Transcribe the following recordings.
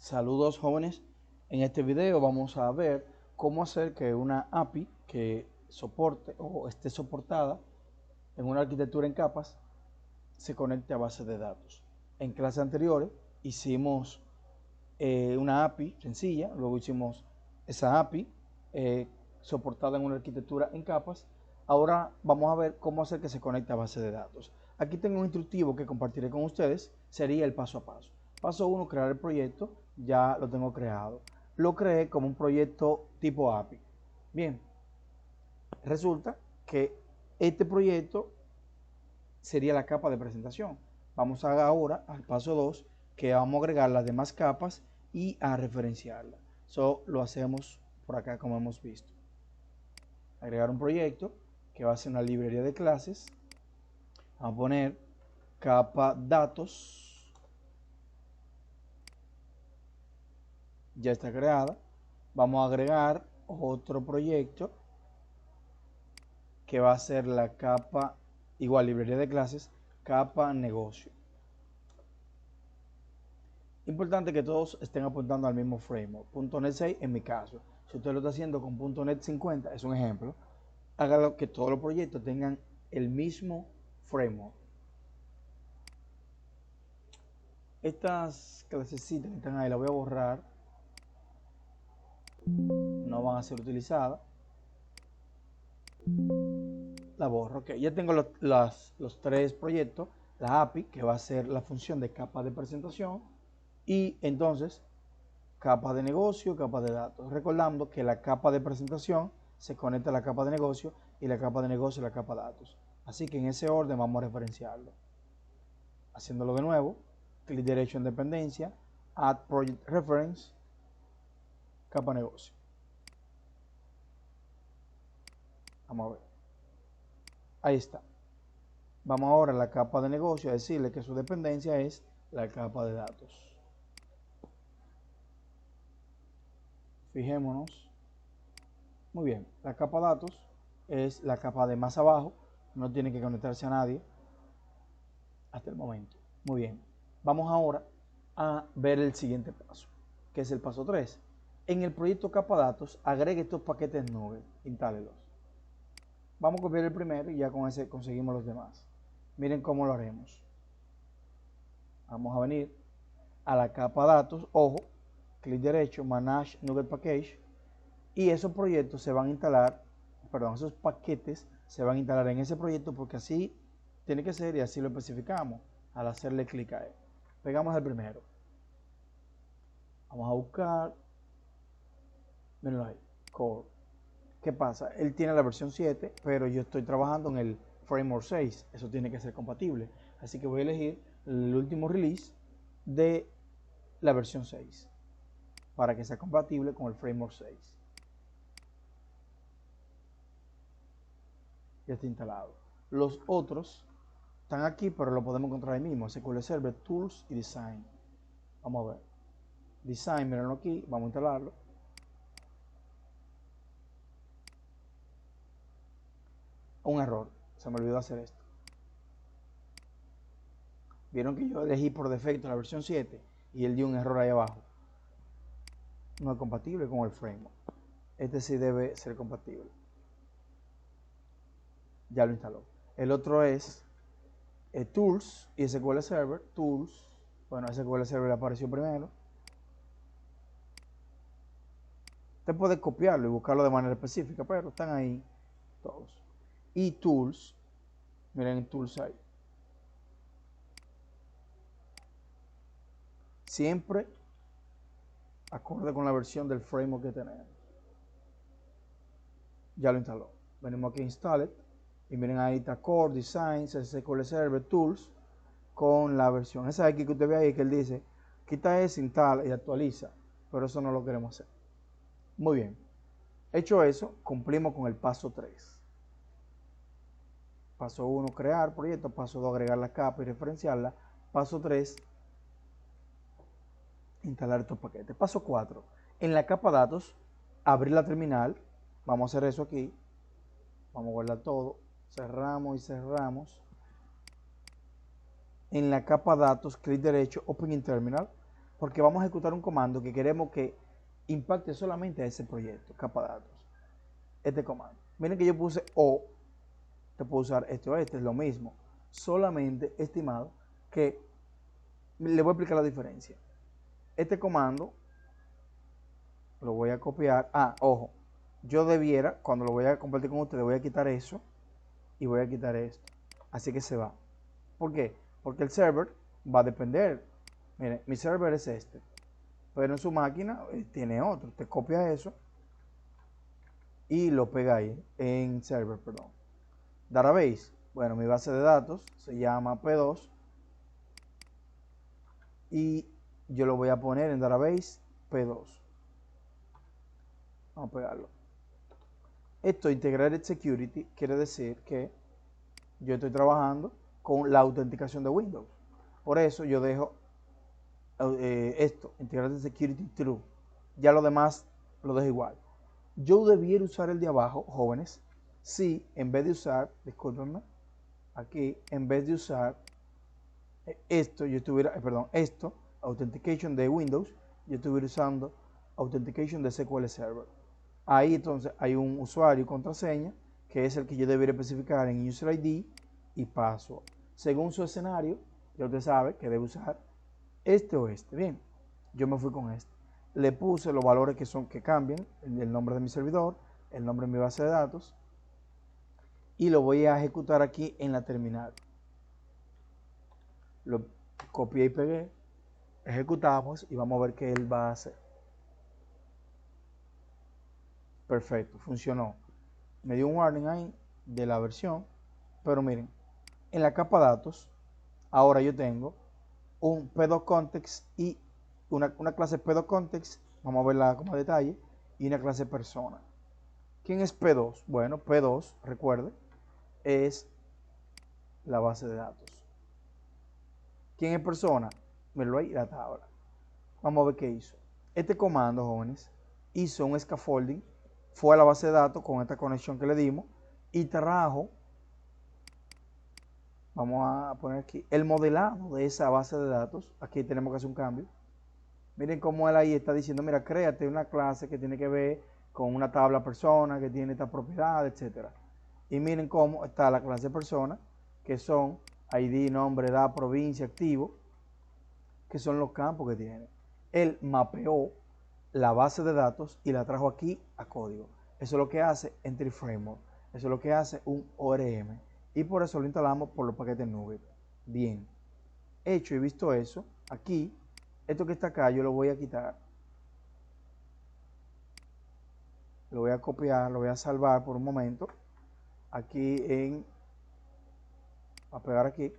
Saludos jóvenes, en este video vamos a ver cómo hacer que una API que soporte o esté soportada en una arquitectura en capas se conecte a bases de datos. En clases anteriores hicimos una API sencilla, luego hicimos esa API soportada en una arquitectura en capas. Ahora vamos a ver cómo hacer que se conecte a base de datos. Aquí tengo un instructivo que compartiré con ustedes, sería el paso a paso. Paso 1, crear el proyecto, ya lo tengo creado. Lo creé como un proyecto tipo API. Bien, resulta que este proyecto sería la capa de presentación. Vamos ahora al paso 2, que vamos a agregar las demás capas y a referenciarla. Eso lo hacemos por acá como hemos visto. Agregar un proyecto que va a ser una librería de clases. Vamos a poner capa datos. Ya está creada. Vamos a agregar otro proyecto que va a ser la capa, igual librería de clases, capa negocio. Importante que todos estén apuntando al mismo framework. .NET 6 en mi caso. Si usted lo está haciendo con .NET 50, es un ejemplo, hágalo que todos los proyectos tengan el mismo framework. Estas clasecitas que están ahí las voy a borrar. No van a ser utilizadas. La borro. Ok, ya tengo los tres proyectos. La API, que va a ser la función de capa de presentación. Y entonces capa de negocio, capa de datos. Recordando que la capa de presentación se conecta a la capa de negocio y la capa de negocio a la capa de datos. Así que en ese orden vamos a referenciarlo. Haciéndolo de nuevo, clic derecho en dependencia, add project reference, capa negocio. Vamos a ver. Ahí está. Vamos ahora a la capa de negocio a decirle que su dependencia es la capa de datos. Fijémonos. Muy bien, la capa datos es la capa de más abajo, no tiene que conectarse a nadie hasta el momento. Muy bien, vamos ahora a ver el siguiente paso, que es el paso 3. En el proyecto capa datos, agregue estos paquetes nube, instálelos. Vamos a copiar el primero y ya con ese conseguimos los demás. Miren cómo lo haremos. Vamos a venir a la capa datos, ojo, clic derecho, manage nugget package, y esos proyectos se van a instalar, perdón, esos paquetes se van a instalar en ese proyecto porque así tiene que ser y así lo especificamos al hacerle clic a él. Pegamos el primero. Vamos a buscar, mírenlo ahí, core. ¿Qué pasa? Él tiene la versión 7, pero yo estoy trabajando en el framework 6. Eso tiene que ser compatible. Así que voy a elegir el último release de la versión 6 para que sea compatible con el framework 6. Ya está instalado. Los otros están aquí, pero lo podemos encontrar ahí mismo. SQL Server, Tools y Design. Vamos a ver. Design, mírenlo aquí. Vamos a instalarlo. Un error. Se me olvidó hacer esto. Vieron que yo elegí por defecto la versión 7 y él dio un error ahí abajo. No es compatible con el framework. Este sí debe ser compatible. Ya lo instaló. El otro es Tools y SQL Server. Tools. Bueno, SQL Server apareció primero. Usted puede copiarlo y buscarlo de manera específica, pero están ahí todos. Y Tools. Miren Tools ahí. Siempre acorde con la versión del framework que tenemos. Ya lo instaló. Venimos aquí a Install It. Y miren ahí está Core, Designs, SQL Server, Tools, con la versión. Esa aquí que usted ve ahí que él dice, quita ese, instala y actualiza. Pero eso no lo queremos hacer. Muy bien. Hecho eso, cumplimos con el paso 3. Paso 1, crear proyecto. Paso 2, agregar la capa y referenciarla. Paso 3, instalar estos paquetes. Paso 4, en la capa datos, abrir la terminal. Vamos a hacer eso aquí. Vamos a guardar todo. Cerramos y cerramos. En la capa datos, clic derecho, Open in Terminal. porque vamos a ejecutar un comando que queremos que impacte solamente a ese proyecto, capa datos. Este comando. Miren que yo puse O, te puedo usar este o este, es lo mismo. Solamente estimado que le voy a explicar la diferencia. Este comando lo voy a copiar. Ah, ojo, yo debiera, cuando lo voy a compartir con ustedes, voy a quitar eso y voy a quitar esto. Así que se va. ¿Por qué? Porque el server va a depender. Miren, mi server es este, pero en su máquina tiene otro. Te copia eso y lo pega ahí en server, perdón. Database. Bueno, mi base de datos se llama P2 y yo lo voy a poner en database P2. Vamos a pegarlo. Esto, Integrated Security, quiere decir que yo estoy trabajando con la autenticación de Windows. Por eso yo dejo esto, Integrated Security True. Ya lo demás lo dejo igual. Yo debiera usar el de abajo, jóvenes, si en vez de usar, discúlpenme, aquí, en vez de usar esto, yo estuviera, perdón, esto, Authentication de Windows, yo estuviera usando Authentication de SQL Server. Ahí entonces hay un usuario y contraseña, que es el que yo debería especificar en User ID y Password. Según su escenario, ya usted sabe que debe usar este o este. Bien, yo me fui con este. Le puse los valores que cambian, el nombre de mi servidor, el nombre de mi base de datos, y lo voy a ejecutar aquí en la terminal. Lo copié y pegué, ejecutamos y vamos a ver qué él va a hacer. Perfecto, funcionó. Me dio un warning ahí de la versión, pero miren, en la capa datos, ahora yo tengo un P2 context y una clase P2 context, vamos a verla como detalle, y una clase persona. ¿Quién es P2? Bueno, P2, recuerde, es la base de datos. ¿Quién es persona? Verlo ahí, la tabla. Vamos a ver qué hizo. Este comando, jóvenes, hizo un scaffolding, fue a la base de datos con esta conexión que le dimos y trajo, vamos a poner aquí, el modelado de esa base de datos. Aquí tenemos que hacer un cambio. Miren cómo él ahí está diciendo, mira, créate una clase que tiene que ver con una tabla persona, que tiene esta propiedad, etc. Y miren cómo está la clase persona, que son ID, nombre, edad, provincia, activo, que son los campos que tiene. Él mapeó la base de datos y la trajo aquí a código. Eso es lo que hace Entry Framework. Eso es lo que hace un ORM. Y por eso lo instalamos por los paquetes Nugget. Bien. Hecho y visto eso, aquí, esto que está acá, yo lo voy a quitar. Lo voy a copiar, lo voy a salvar por un momento. Aquí a pegar aquí.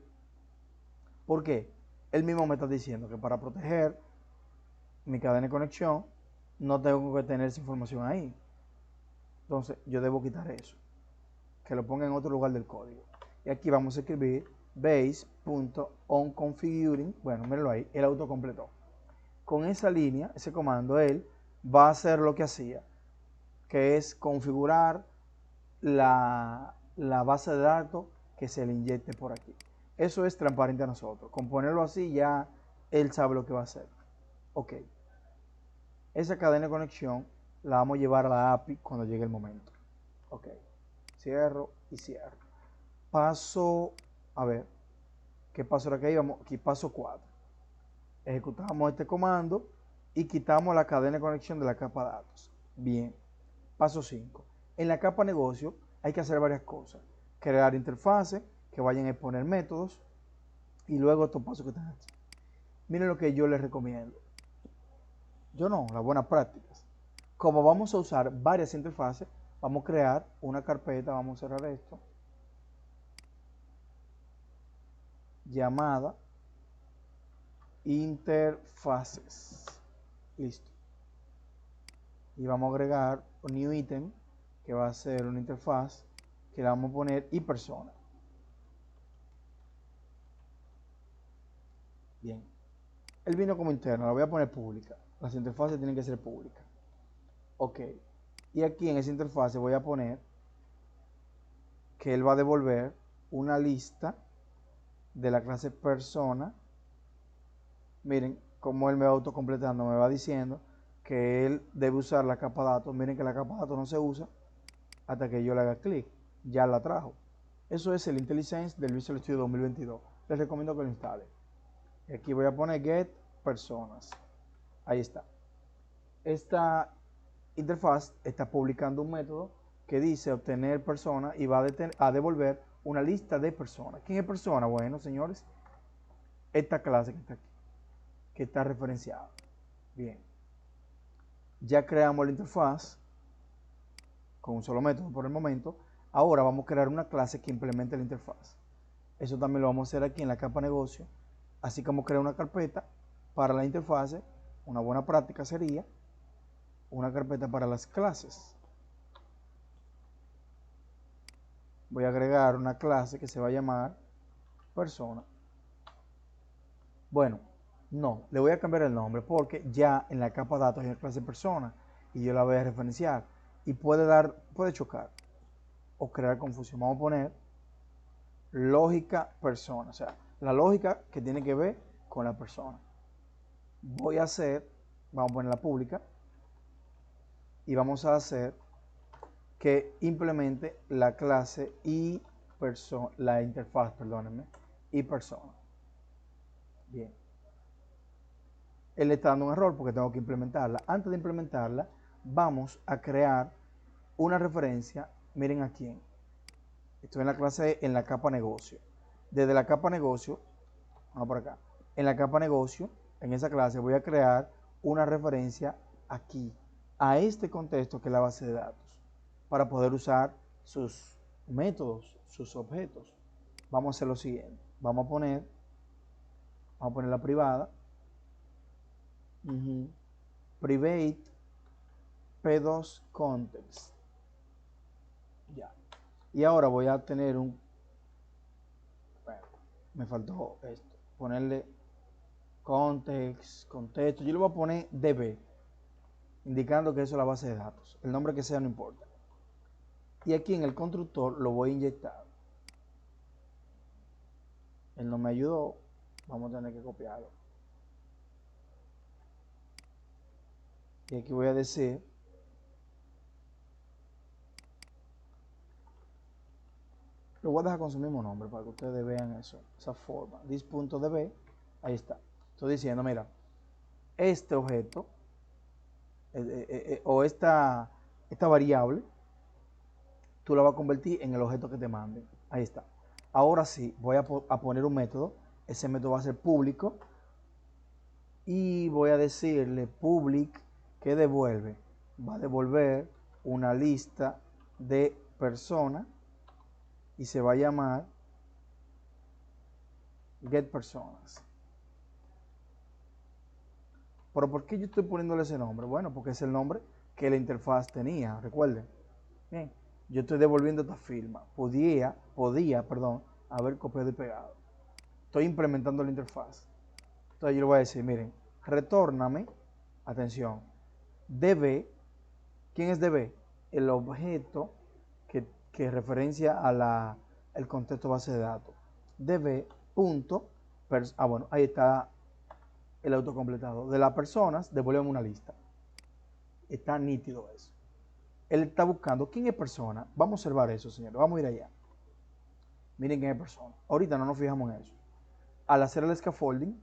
¿Por qué? Él mismo me está diciendo que para proteger mi cadena de conexión, no tengo que tener esa información ahí. Entonces, yo debo quitar eso. Que lo ponga en otro lugar del código. Y aquí vamos a escribir base.onConfiguring. Bueno, mírenlo ahí, él autocompletó. Con esa línea, ese comando, él va a hacer lo que hacía, que es configurar la base de datos que se le inyecte por aquí. Eso es transparente a nosotros. Con ponerlo así ya él sabe lo que va a hacer. Ok. Esa cadena de conexión la vamos a llevar a la API cuando llegue el momento. Ok. Cierro y cierro. Paso, a ver, ¿qué paso era que íbamos? Aquí paso 4. Ejecutamos este comando y quitamos la cadena de conexión de la capa datos. Bien. Paso 5. En la capa negocio hay que hacer varias cosas. Crear interfaces que vayan a exponer métodos y luego estos pasos que están aquí. Miren lo que yo les recomiendo. Yo no, las buenas prácticas. Como vamos a usar varias interfaces, vamos a crear una carpeta, vamos a cerrar esto, llamada interfaces. Listo. Y vamos a agregar un new item que va a ser una interfaz que le vamos a poner y persona. Bien. Él vino como interno, la voy a poner pública. Las interfaces tienen que ser públicas. Ok. Y aquí en esa interfaz voy a poner que él va a devolver una lista de la clase persona. Miren, como él me va autocompletando, me va diciendo que él debe usar la capa datos. Miren que la capa datos no se usa hasta que yo le haga clic. Ya la trajo. Eso es el IntelliSense del Visual Studio 2022. Les recomiendo que lo instalen. Y aquí voy a poner get personas. Ahí está. Esta interfaz está publicando un método que dice obtener personas y va a devolver una lista de personas. ¿Quién es persona? Bueno, señores, esta clase que está aquí, que está referenciada. Bien. Ya creamos la interfaz con un solo método por el momento. Ahora vamos a crear una clase que implemente la interfaz. Eso también lo vamos a hacer aquí en la capa negocio. Así como crear una carpeta para la interfaz. Una buena práctica sería una carpeta para las clases. Voy a agregar una clase que se va a llamar persona. Bueno, no, le voy a cambiar el nombre porque ya en la capa datos hay una clase persona y yo la voy a referenciar y puede chocar o crear confusión. Vamos a poner lógica persona, o sea, la lógica que tiene que ver con la persona. Vamos a poner la pública y vamos a hacer que implemente la clase la interfaz, perdónenme, y persona. Bien. Él le está dando un error porque tengo que implementarla. Antes de implementarla, vamos a crear una referencia. Miren aquí. Estoy en la clase, en la capa negocio. Desde la capa negocio, vamos por acá. En la capa negocio, en esa clase, voy a crear una referencia aquí, a este contexto que es la base de datos, para poder usar sus métodos, sus objetos. Vamos a hacer lo siguiente. Vamos a poner la privada. Private P2 context. Ya. Y ahora voy a tener bueno, me faltó esto. Ponerle context, contexto. Yo le voy a poner DB, indicando que eso es la base de datos. El nombre que sea no importa. Y aquí en el constructor lo voy a inyectar. Él no me ayudó. Vamos a tener que copiarlo. Y aquí voy a decir lo voy a dejar con su mismo nombre para que ustedes vean eso, esa forma. This.db, ahí está. Estoy diciendo, mira, este objeto o esta variable, tú la vas a convertir en el objeto que te mande. Ahí está. Ahora sí, voy a poner un método. Ese método va a ser público. Y voy a decirle public que devuelve. Va a devolver una lista de personas y se va a llamar get personas. ¿Pero por qué yo estoy poniéndole ese nombre? Bueno, porque es el nombre que la interfaz tenía, recuerden. Bien, yo estoy devolviendo esta firma. Podía, haber copiado y pegado. Estoy implementando la interfaz. Entonces yo le voy a decir, miren, retórname, atención, DB. ¿Quién es DB? El objeto que referencia a el contexto base de datos. DB. Bueno, ahí está el autocompletado. De las personas, devolvemos una lista. Está nítido eso. Él está buscando quién es persona. Vamos a observar eso, señores. Vamos a ir allá. Miren quién es persona. Ahorita no nos fijamos en eso. Al hacer el scaffolding,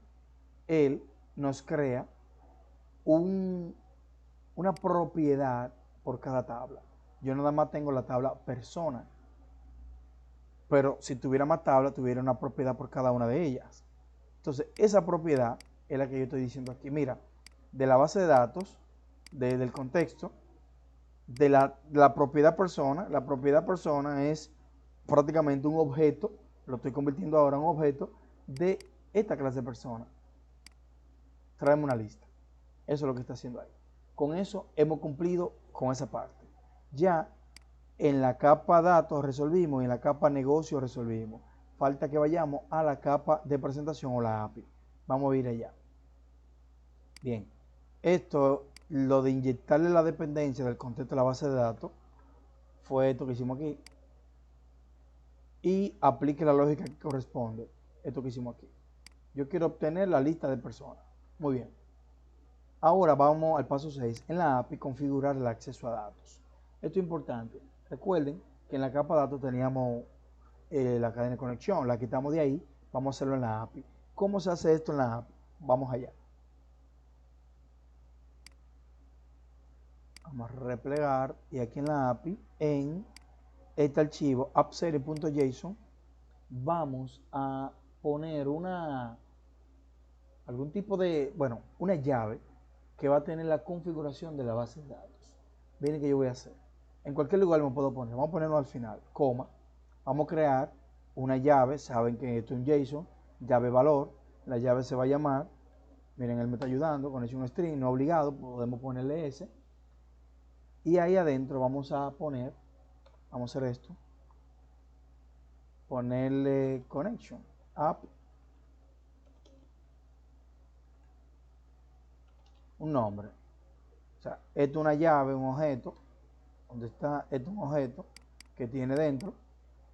él nos crea una propiedad por cada tabla. Yo nada más tengo la tabla persona. Pero si tuviera más tablas, tuviera una propiedad por cada una de ellas. Entonces, esa propiedad es la que yo estoy diciendo aquí. Mira, de la base de datos, del contexto, de la propiedad persona es prácticamente un objeto, lo estoy convirtiendo ahora en un objeto de esta clase de persona. Tráeme una lista. Eso es lo que está haciendo ahí. Con eso hemos cumplido con esa parte. Ya en la capa datos resolvimos y en la capa negocio resolvimos. Falta que vayamos a la capa de presentación o la API. Vamos a ir allá. Bien, esto, lo de inyectarle la dependencia del contexto de la base de datos, fue esto que hicimos aquí. Y aplique la lógica que corresponde, esto que hicimos aquí. Yo quiero obtener la lista de personas. Muy bien. Ahora vamos al paso 6. En la API, configurar el acceso a datos. Esto es importante. Recuerden que en la capa de datos teníamos la cadena de conexión. La quitamos de ahí. Vamos a hacerlo en la API. ¿Cómo se hace esto en la API? Vamos allá. Vamos a replegar. Y aquí en la API, en este archivo appseries.json, vamos a poner algún tipo de, bueno, una llave que va a tener la configuración de la base de datos. Miren que yo voy a hacer. En cualquier lugar me puedo poner. Vamos a ponerlo al final, coma. Vamos a crear una llave. Saben que esto es un JSON, llave valor. La llave se va a llamar, miren, él me está ayudando, con un string, no obligado, podemos ponerle ese. Y ahí adentro vamos a poner, vamos a hacer esto, ponerle connection, app, un nombre. O sea, esto es una llave, un objeto, donde está, esto es un objeto que tiene dentro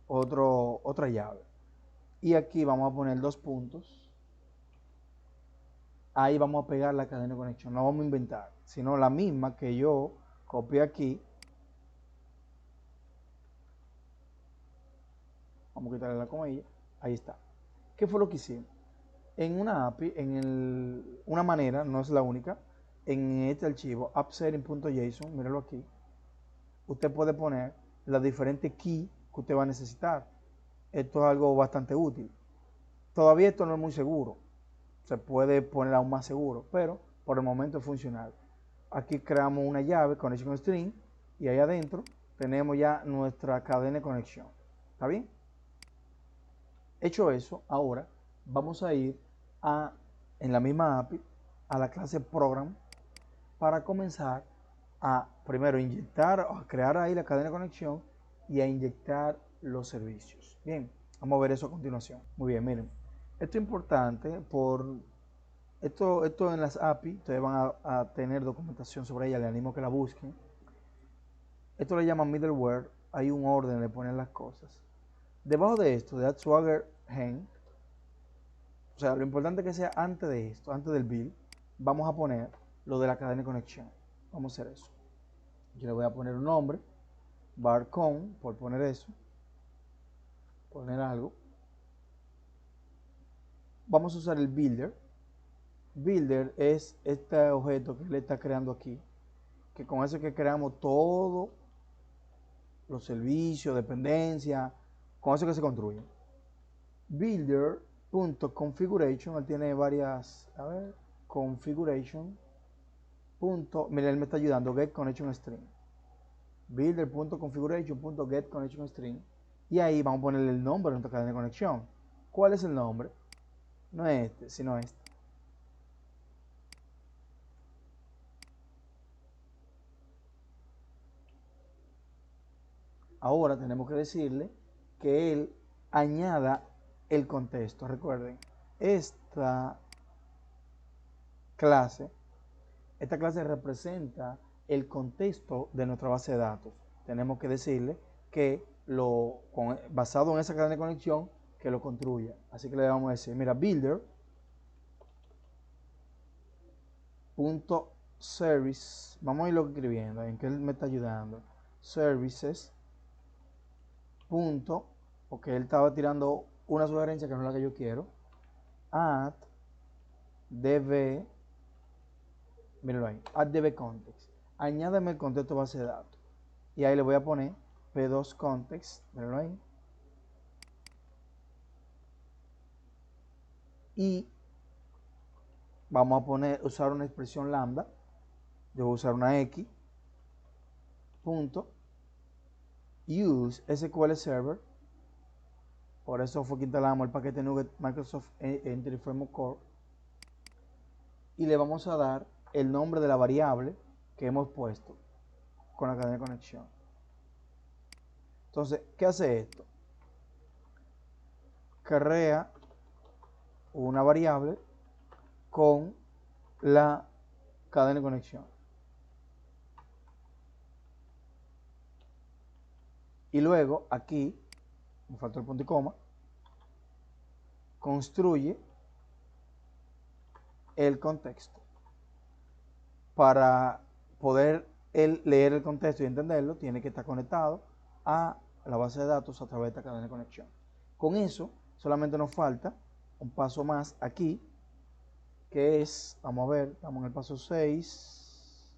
otra llave. Y aquí vamos a poner 2 puntos. Ahí vamos a pegar la cadena de conexión. No vamos a inventar, sino la misma que yo copié aquí. Vamos a quitarle la comilla. Ahí está. ¿Qué fue lo que hicimos? En una API, una manera, no es la única, en este archivo appsetting.json, míralo aquí, usted puede poner las diferentes keys que usted va a necesitar. Esto es algo bastante útil. Todavía esto no es muy seguro. Se puede poner aún más seguro, pero por el momento es funcional. Aquí creamos una llave, connection string, y ahí adentro tenemos ya nuestra cadena de conexión. ¿Está bien? Hecho eso, ahora vamos a ir en la misma API a la clase program para comenzar a primero inyectar, a crear ahí la cadena de conexión y a inyectar los servicios. Bien, vamos a ver eso a continuación. Muy bien, miren, esto es importante esto en las API, ustedes van a tener documentación sobre ella, les animo a que la busquen. Esto le llaman middleware, hay un orden de poner las cosas. Debajo de esto, de Swagger Hen, o sea, lo importante es que sea antes de esto, antes del build, vamos a poner lo de la cadena de conexión. Vamos a hacer eso. Yo le voy a poner un nombre, barcon, por poner eso, poner algo. Vamos a usar el builder. Builder es este objeto que le está creando aquí, que con eso es que creamos todos los servicios, dependencias, con eso que se construye. Builder.configuration, él tiene varias, a ver, configuration. Mira, él me está ayudando, get connection string. Builder.configuration.get connection string. Y ahí vamos a ponerle el nombre de nuestra cadena de conexión. ¿Cuál es el nombre? No es este, sino este. Ahora tenemos que decirle que él añada el contexto. Recuerden, esta clase representa el contexto de nuestra base de datos. Tenemos que decirle que basado en esa cadena de conexión, que lo construya. Así que le vamos a decir, mira, builder.service, vamos a irlo escribiendo, en que él me está ayudando. Services. Porque él estaba tirando una sugerencia que no es la que yo quiero. Add db, mírenlo ahí, add db context. Añádeme el contexto base de datos. Y ahí le voy a poner p2 context, mírenlo ahí. Y vamos a usar una expresión lambda. Yo voy a usar una x. Use SQL Server. Por eso fue que instalamos el paquete NuGet Microsoft Entity Framework Core. Y le vamos a dar el nombre de la variable que hemos puesto con la cadena de conexión. Entonces, ¿qué hace esto? Crea una variable con la cadena de conexión. Y luego, aquí, me falta el punto y coma, construye el contexto. Para poder él leer el contexto y entenderlo, tiene que estar conectado a la base de datos a través de esta cadena de conexión. Con eso, solamente nos falta un paso más aquí, que es, vamos a ver, estamos en el paso 6,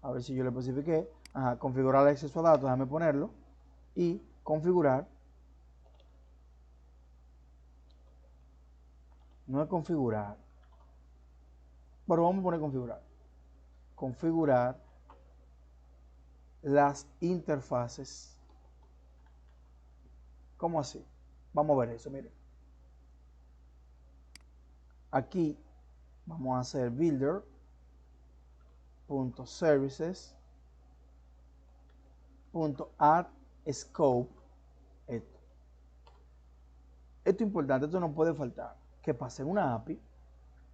a ver si yo le especifiqué, configurar el acceso a datos, déjame ponerlo, y configurar, no es configurar, pero vamos a poner configurar las interfaces. ¿Cómo así? Vamos a ver eso, miren. Aquí vamos a hacer builder.services.addScope. Esto es importante, esto no puede faltar. ¿Qué pasa? En una API,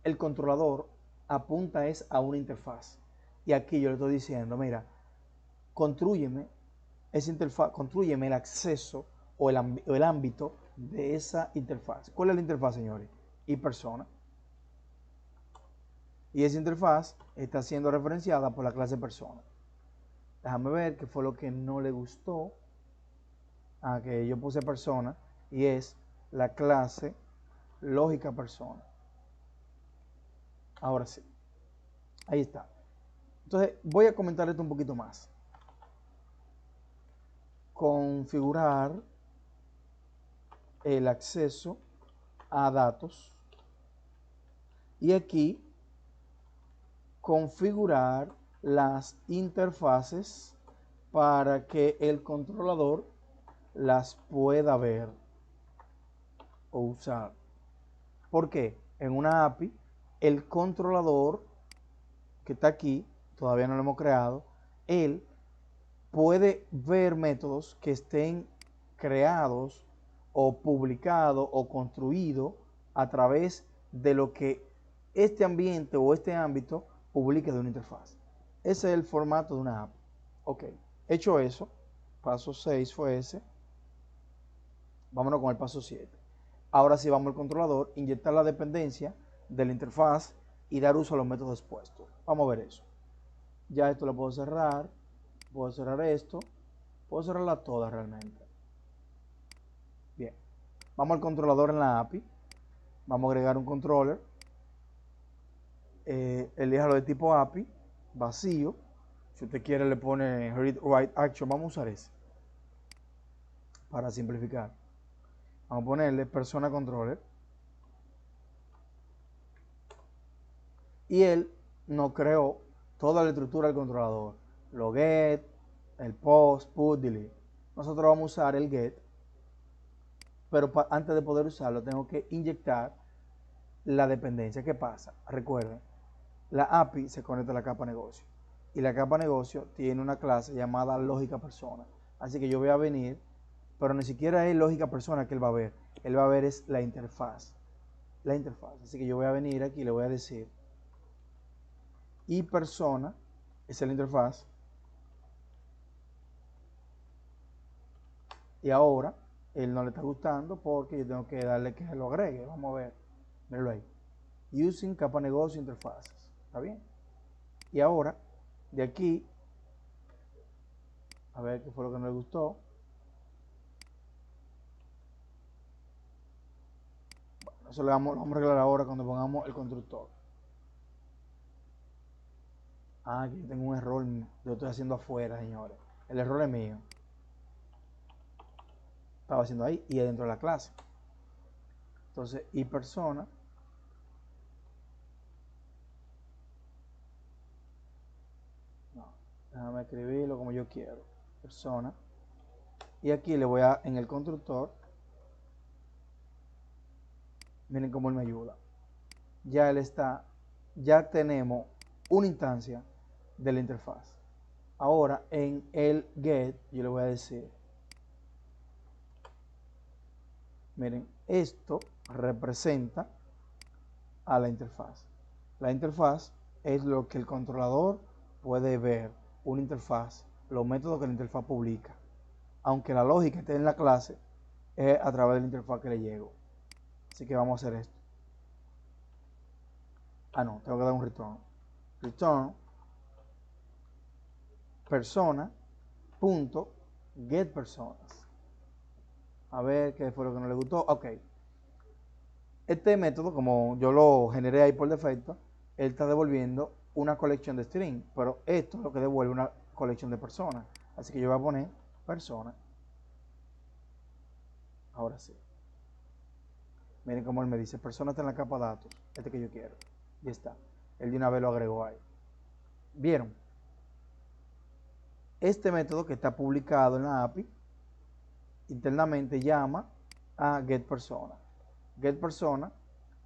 el controlador apunta es a una interfaz. Y aquí yo le estoy diciendo, mira, constrúyeme esa interfaz, constrúyeme el acceso o el ámbito de esa interfaz. ¿Cuál es la interfaz, señores? Y persona. Y esa interfaz está siendo referenciada por la clase persona. Déjame ver qué fue lo que no le gustó a que yo puse persona, y es la clase lógica persona. Ahora sí, ahí está. Entonces voy a comentar esto un poquito más. Configurar el acceso a datos, y aquí configurar las interfaces para que el controlador las pueda ver o usar. ¿Por qué? En una API, el controlador que está aquí, todavía no lo hemos creado, él puede ver métodos que estén creados o publicados o construidos a través de lo que este ambiente o este ámbito publique de una interfaz. Ese es el formato de una API. Ok, hecho eso, paso 6 fue ese. Vámonos con el paso 7. Ahora sí vamos al controlador, inyectar la dependencia de la interfaz y dar uso a los métodos expuestos. Vamos a ver eso. Ya esto lo puedo cerrar esto, puedo cerrarla toda realmente. Bien, vamos al controlador en la API, vamos a agregar un controller, elíjalo de tipo API, vacío, si usted quiere le pone read write action, vamos a usar ese, para simplificar. Vamos a ponerle persona controller, y él nos creó toda la estructura del controlador, lo get, el post, put, delete. Nosotros vamos a usar el get, pero antes de poder usarlo tengo que inyectar la dependencia. ¿Qué pasa? Recuerden, la API se conecta a la capa negocio, y la capa negocio tiene una clase llamada lógica persona. Así que yo voy a venir, pero ni siquiera es lógica persona que él va a ver es la interfaz. Así que yo voy a venir aquí y le voy a decir, y persona, esa es la interfaz, y ahora él no le está gustando porque yo tengo que darle que lo agregue. Vamos a ver, míralo ahí, using capa negocio interfaces, ¿está bien? Y ahora, de aquí, a ver qué fue lo que no le gustó. Bueno, eso lo vamos a arreglar ahora cuando pongamos el constructor. Que yo tengo un error, yo estoy haciendo afuera, señores. El error es mío. Estaba haciendo ahí y dentro de la clase. Entonces, y persona. No, déjame escribirlo como yo quiero. Persona. Y aquí le voy a, en el constructor, miren cómo él me ayuda. Ya él está, ya tenemos una instancia de la interfaz. Ahora en el get yo le voy a decir, miren, esto representa a la interfaz. La interfaz es lo que el controlador puede ver, una interfaz, los métodos que la interfaz publica. Aunque la lógica esté en la clase, es a través de la interfaz que le llego. Así que vamos a hacer esto. no, tengo que dar un return. Return persona punto get personas. A ver qué fue lo que no le gustó. Ok. Este método, como yo lo generé ahí por defecto, él está devolviendo una colección de string, pero esto es lo que devuelve una colección de personas. Así que yo voy a poner persona. Ahora sí. Miren cómo él me dice, persona está en la capa datos, este que yo quiero. Y está. Él de una vez lo agregó ahí. ¿Vieron? Este método que está publicado en la API, internamente llama a getPersona. GetPersona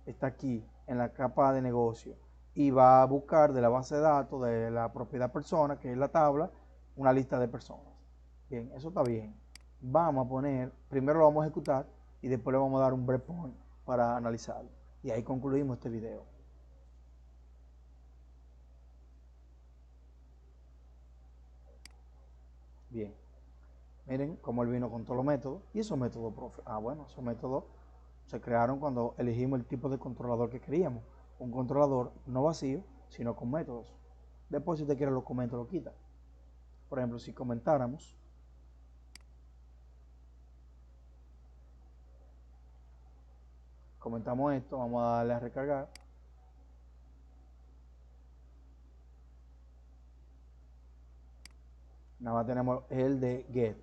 está aquí en la capa de negocio y va a buscar de la base de datos de la propiedad persona, que es la tabla, una lista de personas. Bien, eso está bien. Vamos a poner, primero lo vamos a ejecutar y después le vamos a dar un breakpoint para analizarlo. Y ahí concluimos este video. Bien, miren cómo él vino con todos los métodos. ¿Y esos métodos, profe? Bueno, esos métodos se crearon cuando elegimos el tipo de controlador que queríamos. Un controlador no vacío, sino con métodos. Después, si usted quiere los comenta, lo quita. Por ejemplo, si comentáramos, comentamos esto, vamos a darle a recargar. Nada más tenemos el de get.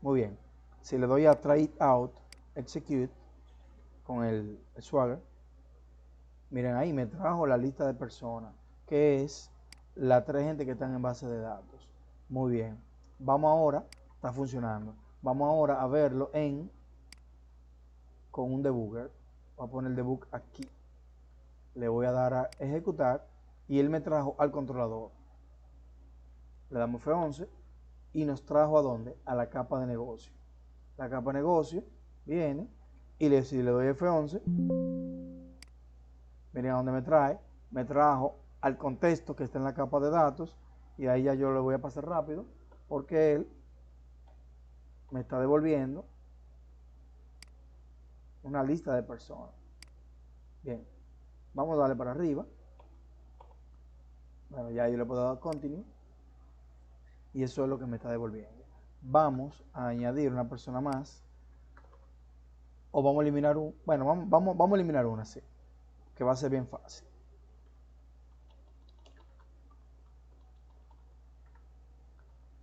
Muy bien. Si le doy a try it out, execute, con el Swagger, miren ahí me trajo la lista de personas, que es las 3 gente que están en base de datos. Muy bien. Vamos ahora, está funcionando. Vamos ahora a verlo con un debugger. Voy a poner el debug aquí. Le voy a dar a ejecutar y él me trajo al controlador. Le damos F11 y nos trajo a dónde? A la capa de negocio. La capa de negocio viene y si le doy F11, miren a dónde me trae. Me trajo al contexto que está en la capa de datos y ahí ya yo le voy a pasar rápido porque él me está devolviendo una lista de personas. Bien, vamos a darle para arriba. Bueno, ya yo le puedo dar continue y eso es lo que me está devolviendo. Vamos a añadir una persona más o vamos a eliminar un, bueno, vamos a eliminar una, sí, que va a ser bien fácil.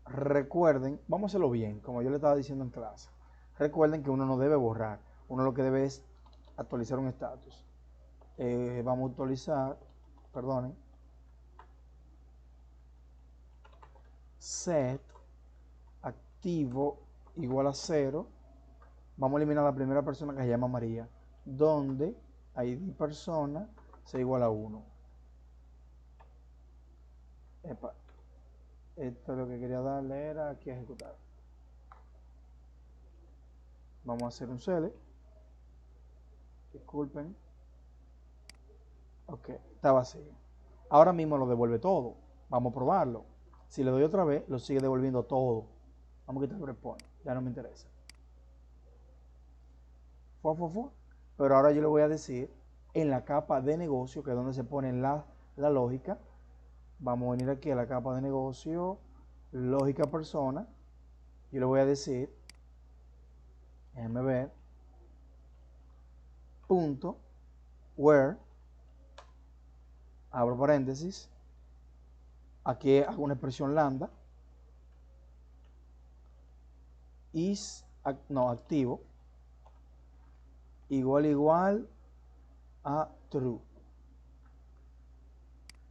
Recuerden, vamos a hacerlo bien, como yo le estaba diciendo en clase. Recuerden que uno no debe borrar, uno lo que debe es actualizar un estatus. Vamos a actualizar, perdonen, set activo igual a 0. Vamos a eliminar la primera persona que se llama María, donde ID persona sea igual a 1. Epa, esto es lo que quería darle, era aquí a ejecutar. Vamos a hacer un select. Disculpen. Ok, está vacío. Ahora mismo lo devuelve todo. Vamos a probarlo. Si le doy otra vez, lo sigue devolviendo todo. Vamos a quitar el breakpoint. Ya no me interesa. Pero ahora yo le voy a decir en la capa de negocio, que es donde se pone la lógica. Vamos a venir aquí a la capa de negocio, lógica persona. Yo le voy a decir, déjenme ver, punto, where, abro paréntesis, aquí hago una expresión lambda, is, no, activo, igual a true.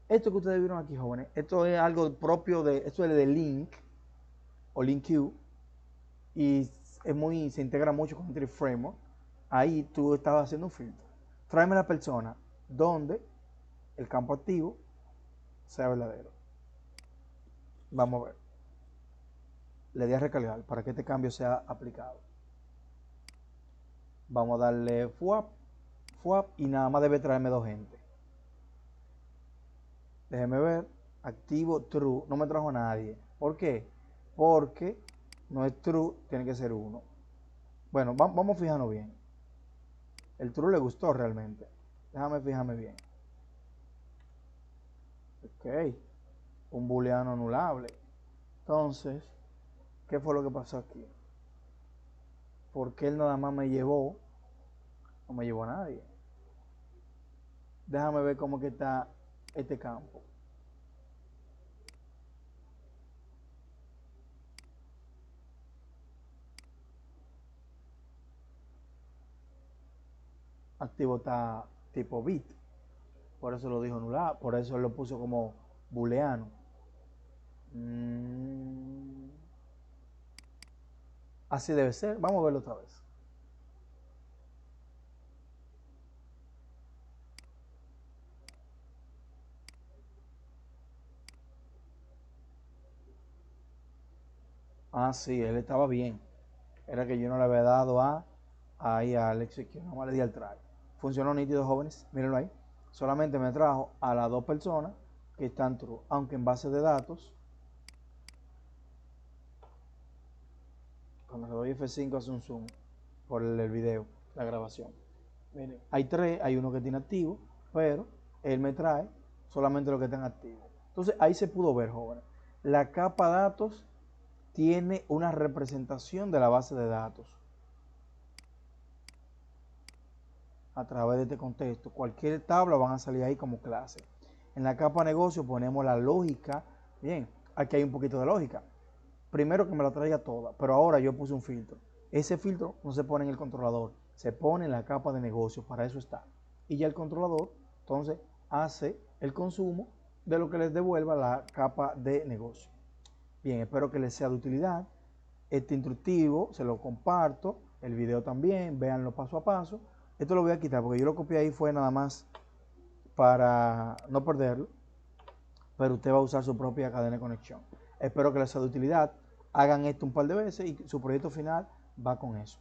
Esto que ustedes vieron aquí, jóvenes, esto es algo propio de, esto es de link o link queue y se integra mucho con Entry Framework. Ahí tú estabas haciendo un filtro. Tráeme la persona donde el campo activo sea verdadero. Vamos a ver. Le di a recargar para que este cambio sea aplicado. Vamos a darle FWAP y nada más debe traerme 2 gente. Déjeme ver. Activo true. No me trajo a nadie. ¿Por qué? Porque no es true, tiene que ser 1. Bueno, vamos a fijarnos bien. El true le gustó realmente. Déjame fijarme bien. Ok, un booleano anulable. Entonces, ¿qué fue lo que pasó aquí? Porque él nada más me llevó, no me llevó a nadie. Déjame ver cómo que está este campo. Activo está tipo bit, por eso lo dijo anulado, por eso él lo puso como booleano. Así debe ser, vamos a verlo otra vez. Ah, sí, él estaba bien. Era que yo no le había dado ahí a Alex que no me le di al try. Funcionó nítido, jóvenes. Mírenlo ahí. Solamente me trajo a las dos personas que están true. Aunque en base de datos, cuando le doy F5 hace un zoom por el video, la grabación. Miren, hay tres, hay uno que tiene activo, pero él me trae solamente lo que están activos. Entonces ahí se pudo ver, jóvenes. La capa datos tiene una representación de la base de datos a través de este contexto. Cualquier tabla van a salir ahí como clase. En la capa negocio ponemos la lógica. Bien, aquí hay un poquito de lógica. Primero que me la traiga toda, pero ahora yo puse un filtro. Ese filtro no se pone en el controlador, se pone en la capa de negocio, para eso está. Y ya el controlador entonces hace el consumo de lo que les devuelva la capa de negocio. Bien, espero que les sea de utilidad. Este instructivo se lo comparto, el video también, véanlo paso a paso. Esto lo voy a quitar porque yo lo copié ahí, fue nada más para no perderlo, pero usted va a usar su propia cadena de conexión. Espero que les sea de utilidad. Hagan esto un par de veces y su proyecto final va con eso.